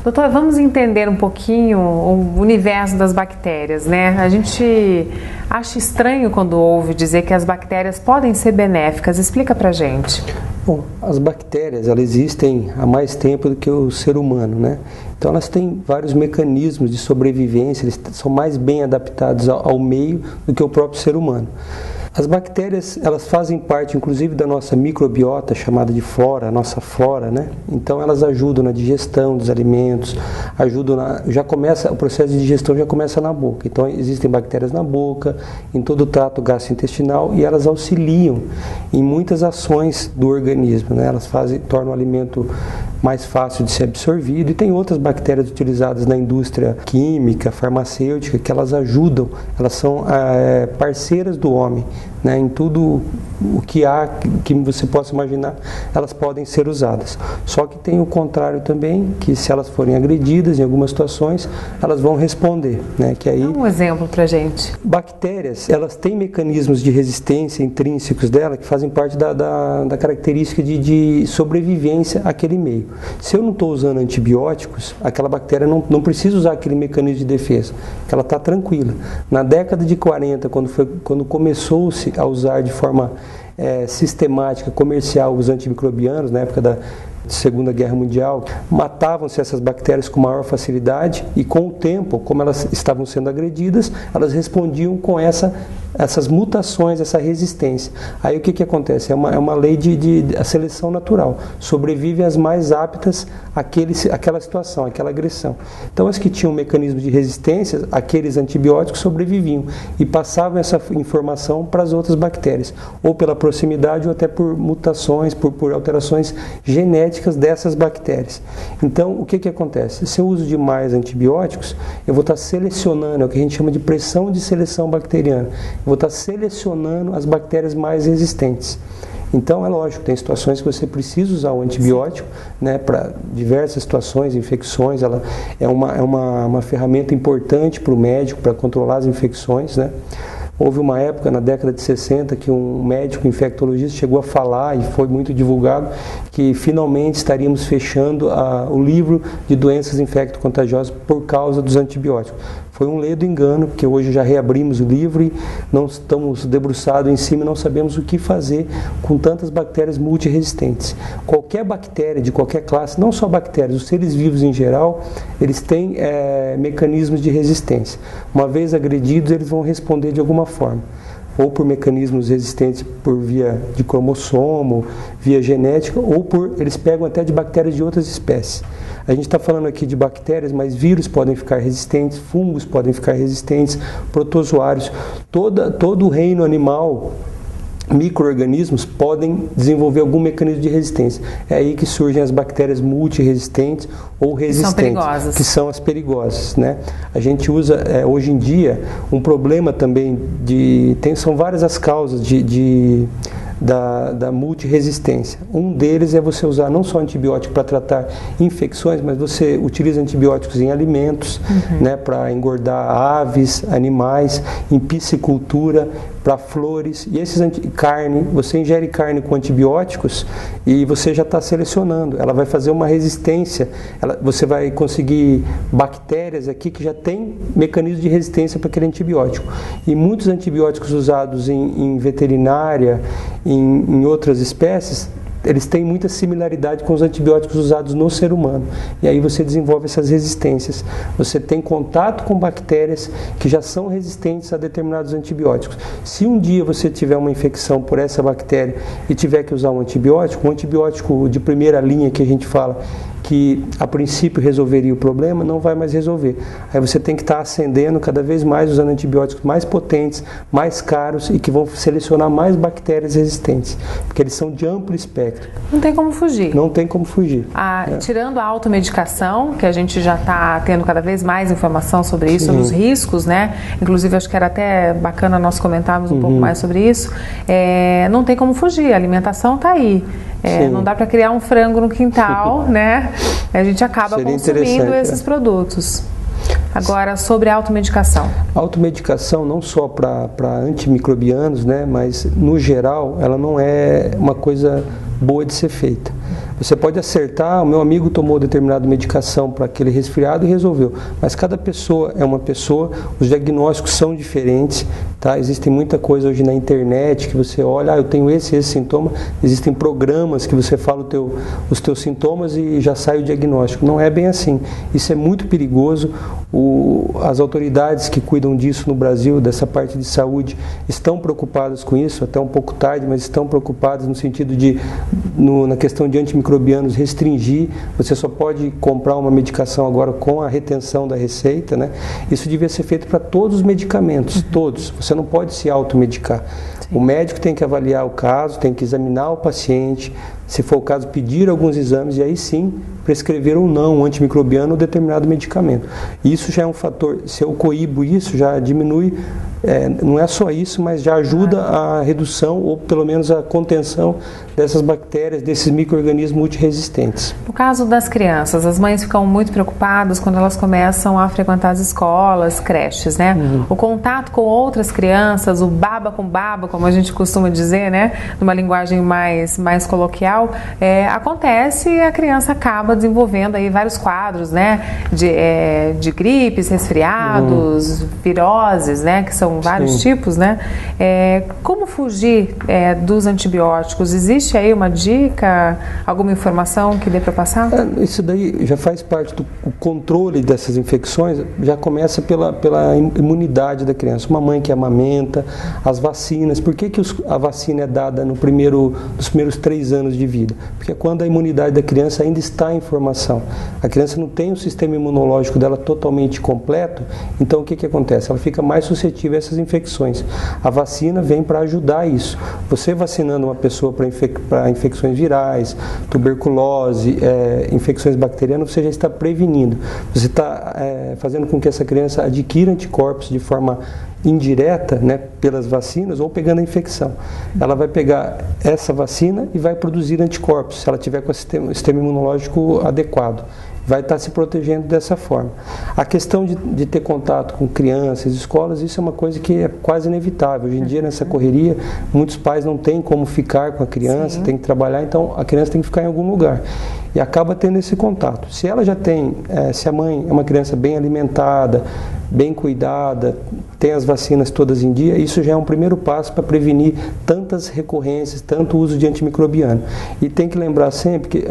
Doutor, vamos entender um pouquinho o universo das bactérias, né? A gente acha estranho quando ouve dizer que as bactérias podem ser benéficas. Explica pra gente. Bom, as bactérias, elas existem há mais tempo do que o ser humano, né? Então elas têm vários mecanismos de sobrevivência, eles são mais bem adaptados ao meio do que o próprio ser humano. As bactérias, elas fazem parte, inclusive, da nossa microbiota, chamada de flora, a nossa flora, né? Então, elas ajudam na digestão dos alimentos, o processo de digestão já começa na boca. Então, existem bactérias na boca, em todo o trato gastrointestinal, e elas auxiliam em muitas ações do organismo, né? Elas tornam o alimento mais fácil de ser absorvido, e tem outras bactérias utilizadas na indústria química, farmacêutica, que elas ajudam, elas são parceiras do homem, né? Em tudo o que há, que você possa imaginar, elas podem ser usadas. Só que tem o contrário também, que se elas forem agredidas em algumas situações, elas vão responder, né? Que aí, dá um exemplo pra gente. Bactérias, elas têm mecanismos de resistência intrínsecos dela que fazem parte da característica de sobrevivência àquele meio. Se eu não estou usando antibióticos, aquela bactéria não precisa usar aquele mecanismo de defesa, que ela está tranquila. Na década de 40, quando começou-se a usar de forma sistemática, comercial, os antimicrobianos, na época da Segunda Guerra Mundial, matavam-se essas bactérias com maior facilidade, e com o tempo, como elas estavam sendo agredidas, elas respondiam com essas mutações, essa resistência. Aí o que acontece? É uma lei de seleção natural. Sobrevivem as mais aptas àquela situação, àquela agressão. Então, as que tinham mecanismos de resistência, aqueles antibióticos sobreviviam e passavam essa informação para as outras bactérias, ou pela proximidade ou até por mutações, por alterações genéticas dessas bactérias. Então, o que acontece? Se eu uso demais antibióticos, eu vou estar selecionando, é o que a gente chama de pressão de seleção bacteriana. Eu vou estar selecionando as bactérias mais resistentes. Então, é lógico, tem situações que você precisa usar o antibiótico, né, para diversas situações, infecções. Ela é uma ferramenta importante para o médico, para controlar as infecções, né? Houve uma época, na década de 60, que um médico infectologista chegou a falar, e foi muito divulgado, que finalmente estaríamos fechando o livro de doenças infecto-contagiosas por causa dos antibióticos. Foi um ledo engano, porque hoje já reabrimos o livro e não estamos debruçados em cima e não sabemos o que fazer com tantas bactérias multiresistentes. Qualquer bactéria de qualquer classe, não só bactérias, os seres vivos em geral, eles têm mecanismos de resistência. Uma vez agredidos, eles vão responder de alguma forma, ou por mecanismos resistentes por via de cromossomo, via genética, ou eles pegam até de bactérias de outras espécies. A gente está falando aqui de bactérias, mas vírus podem ficar resistentes, fungos podem ficar resistentes, protozoários, todo o reino animal, micro-organismos podem desenvolver algum mecanismo de resistência. É aí que surgem as bactérias multiresistentes ou resistentes, que são as perigosas, né? A gente usa, hoje em dia, um problema também são várias as causas da multiresistência. Um deles é você usar não só antibiótico para tratar infecções, mas você utiliza antibióticos em alimentos, né, para engordar aves, animais, em piscicultura, para flores, e carne, você ingere carne com antibióticos e você já está selecionando, ela vai fazer uma resistência, você vai conseguir bactérias aqui que já tem mecanismo de resistência para aquele antibiótico. E muitos antibióticos usados em veterinária, em outras espécies, eles têm muita similaridade com os antibióticos usados no ser humano. E aí você desenvolve essas resistências. Você tem contato com bactérias que já são resistentes a determinados antibióticos. Se um dia você tiver uma infecção por essa bactéria e tiver que usar um antibiótico de primeira linha que a gente fala, que a princípio resolveria o problema, não vai mais resolver. Aí você tem que estar ascendendo cada vez mais, usando antibióticos mais potentes, mais caros e que vão selecionar mais bactérias resistentes, porque eles são de amplo espectro. Não tem como fugir. Não tem como fugir. Tirando a automedicação, que a gente já está tendo cada vez mais informação sobre isso, sobre os riscos, né? Inclusive, acho que era até bacana nós comentarmos um pouco mais sobre isso. Não tem como fugir, a alimentação está aí. Não dá para criar um frango no quintal, né? A gente acaba consumindo esses produtos. Agora, sobre a automedicação. A automedicação, não só para antimicrobianos, né, mas no geral, ela não é uma coisa boa de ser feita. Você pode acertar, o meu amigo tomou determinada medicação para aquele resfriado e resolveu. Mas cada pessoa é uma pessoa, os diagnósticos são diferentes, tá? Existem muita coisa hoje na internet que você olha, eu tenho esse sintoma. Existem programas que você fala os teus sintomas e já sai o diagnóstico. Não é bem assim. Isso é muito perigoso. As autoridades que cuidam disso no Brasil, dessa parte de saúde, estão preocupadas com isso, até um pouco tarde, mas estão preocupadas no sentido de, na questão de antimicrobianos, restringir. Você só pode comprar uma medicação agora com a retenção da receita, né? Isso devia ser feito para todos os medicamentos, todos. Você não pode se automedicar. O médico tem que avaliar o caso, tem que examinar o paciente, se for o caso, pedir alguns exames e aí sim prescrever ou não um antimicrobiano ou determinado medicamento. Isso já é um fator, se eu coíbo isso, já diminui, não é só isso, mas já ajuda a redução ou pelo menos a contenção dessas bactérias, desses micro-organismos multiresistentes. No caso das crianças, as mães ficam muito preocupadas quando elas começam a frequentar as escolas, creches, né? O contato com outras crianças, o baba com baba, como a gente costuma dizer, né? Numa linguagem mais coloquial, acontece e a criança acaba desenvolvendo aí vários quadros, né? De gripes, resfriados, viroses, né? Que são vários tipos, né? Como fugir dos antibióticos? Existe aí uma dica, alguma informação que dê para passar? Isso daí já faz parte do controle dessas infecções, já começa pela imunidade da criança. Uma mãe que amamenta, as vacinas. Por que a vacina é dada nos primeiros 3 anos de vida? Porque é quando a imunidade da criança ainda está em formação. A criança não tem o sistema imunológico dela totalmente completo, então o que acontece? Ela fica mais suscetível a essas infecções. A vacina vem para ajudar isso. Você vacinando uma pessoa para infecções virais, tuberculose, infecções bacterianas, você já está prevenindo. Você está fazendo com que essa criança adquira anticorpos de forma indireta, né, pelas vacinas ou pegando a infecção. Ela vai pegar essa vacina e vai produzir anticorpos, se ela tiver com o sistema imunológico adequado. Vai estar se protegendo dessa forma. A questão de ter contato com crianças, escolas, isso é uma coisa que é quase inevitável. Hoje em dia, nessa correria, muitos pais não têm como ficar com a criança, tem que trabalhar, então a criança tem que ficar em algum lugar. E acaba tendo esse contato. Se ela já tem, se a mãe é uma criança bem alimentada, bem cuidada, tem as vacinas todas em dia, isso já é um primeiro passo para prevenir tantas recorrências, tanto uso de antimicrobiano. E tem que lembrar sempre que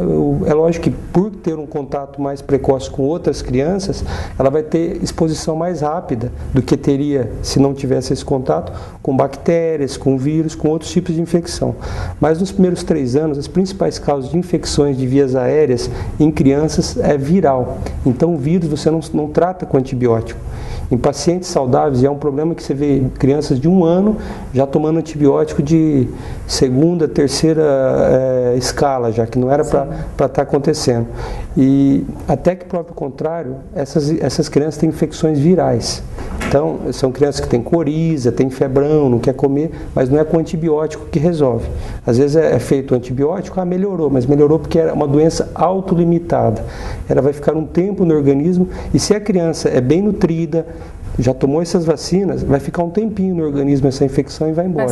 é lógico que por ter um contato mais precoce com outras crianças, ela vai ter exposição mais rápida do que teria se não tivesse esse contato com bactérias, com vírus, com outros tipos de infecção. Mas nos primeiros 3 anos, as principais causas de infecções de vias aéreas em crianças é viral. Então o vírus você não trata com antibiótico. Em pacientes saudáveis, e é um problema que você vê crianças de 1 ano já tomando antibiótico de 2ª, 3ª escala, já que não era para estar acontecendo. E até que, próprio contrário, essas crianças têm infecções virais. Então, são crianças que têm coriza, têm febrão, não quer comer, mas não é com antibiótico que resolve. Às vezes é feito antibiótico, melhorou, mas melhorou porque era uma doença autolimitada. Ela vai ficar um tempo no organismo e se a criança é bem nutrida, já tomou essas vacinas, vai ficar um tempinho no organismo essa infecção e vai embora.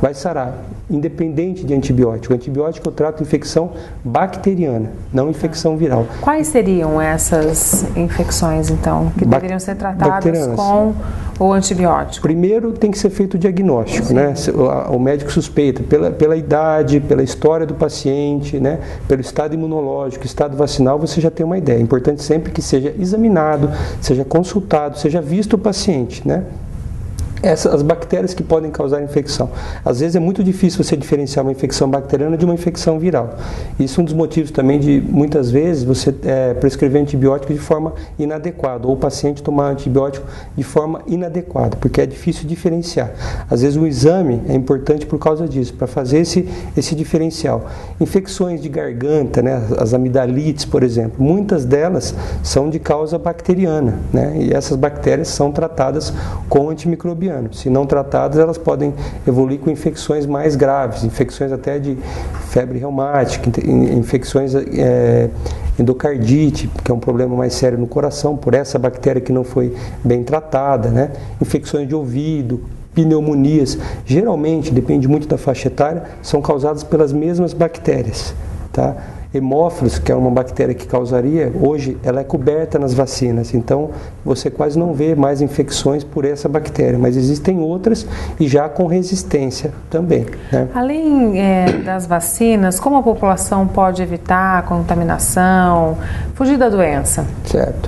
Vai sarar, independente de antibiótico. O antibiótico trata infecção bacteriana, não infecção viral. Quais seriam essas infecções, então, que deveriam ser tratadas com o antibiótico? Primeiro tem que ser feito o diagnóstico, né? O médico suspeita pela idade, pela história do paciente, né? Pelo estado imunológico, estado vacinal, você já tem uma ideia. É importante sempre que seja examinado, seja consultado, seja visto o paciente, né? As bactérias que podem causar infecção. Às vezes é muito difícil você diferenciar uma infecção bacteriana de uma infecção viral. Isso é um dos motivos também de, muitas vezes, você prescrever antibiótico de forma inadequada, ou o paciente tomar antibiótico de forma inadequada, porque é difícil diferenciar. Às vezes o exame é importante por causa disso, para fazer esse diferencial. Infecções de garganta, né, as amidalites, por exemplo, muitas delas são de causa bacteriana, né, e essas bactérias são tratadas com antimicrobiano. Se não tratadas, elas podem evoluir com infecções mais graves, infecções até de febre reumática, infecções endocardite, que é um problema mais sério no coração, por essa bactéria que não foi bem tratada, né? Infecções de ouvido, pneumonias, geralmente, depende muito da faixa etária, são causadas pelas mesmas bactérias, tá? Hemófilos, que é uma bactéria que causaria, hoje ela é coberta nas vacinas, então você quase não vê mais infecções por essa bactéria, mas existem outras e já com resistência também, né? Além das vacinas, como a população pode evitar a contaminação, fugir da doença? Certo.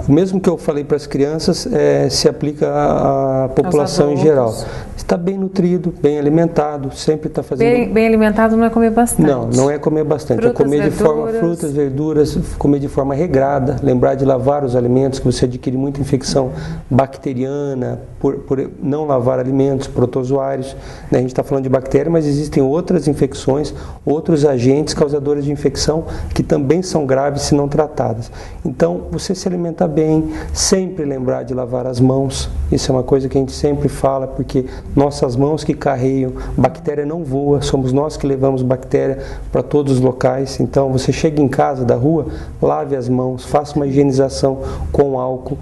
O mesmo que eu falei para as crianças se aplica à população em geral. Está bem nutrido, bem alimentado, sempre está fazendo... Bem alimentado não é comer bastante? Não é comer bastante, é comer de forma frutas, verduras, comer de forma regrada, lembrar de lavar os alimentos, que você adquire muita infecção bacteriana por não lavar alimentos, protozoários, né? A gente está falando de bactéria, mas existem outras infecções, outros agentes causadores de infecção que também são graves se não tratadas. Então, você se alimentar bem, sempre lembrar de lavar as mãos, isso é uma coisa que a gente sempre fala, porque nossas mãos que carregam, bactéria não voa, somos nós que levamos bactéria para todos os locais. Então você chega em casa da rua, lave as mãos, faça uma higienização com álcool,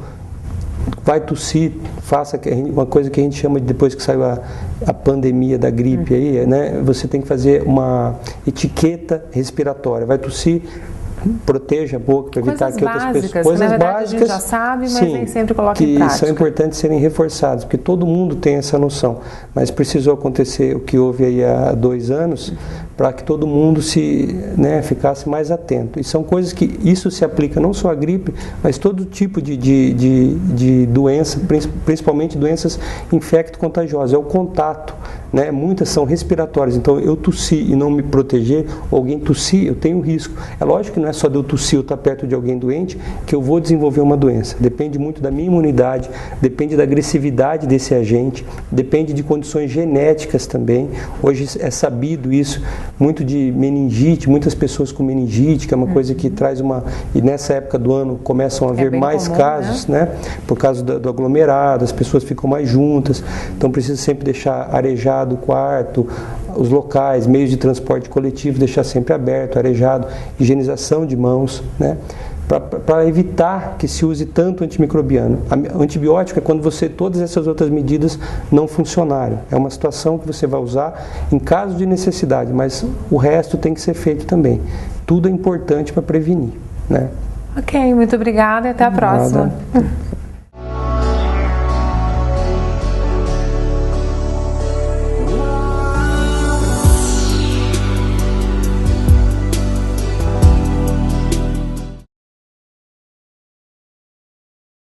vai tossir, faça uma coisa que a gente chama de, depois que saiu a pandemia da gripe aí, né? Você tem que fazer uma etiqueta respiratória, vai tossir, proteja a boca para evitar que outras pessoas... Coisas básicas, a gente já sabe, mas nem sempre coloca em prática. Que são importantes serem reforçadas, porque todo mundo tem essa noção, mas precisou acontecer o que houve aí há 2 anos para que todo mundo ficasse mais atento. E são coisas que isso se aplica não só à gripe, mas todo tipo de doença, principalmente doenças infecto-contagiosas, é o contato, né? Muitas são respiratórias, então eu tossir e não me proteger, ou alguém tossir, eu tenho risco. É lógico que não é só de eu tossir ou estar perto de alguém doente que eu vou desenvolver uma doença. Depende muito da minha imunidade, depende da agressividade desse agente, depende de condições genéticas também. Hoje é sabido isso, muito de meningite, muitas pessoas com meningite, que é uma coisa que traz uma... E nessa época do ano começam a haver mais comum, casos, né? Por causa do aglomerado, as pessoas ficam mais juntas, então precisa sempre deixar arejado o quarto, os locais, meios de transporte coletivo, deixar sempre aberto, arejado, higienização de mãos, né? Para evitar que se use tanto antimicrobiano. O antibiótico é quando todas essas outras medidas não funcionarem. É uma situação que você vai usar em caso de necessidade, mas o resto tem que ser feito também. Tudo é importante para prevenir, né? Ok, muito obrigada e até a próxima.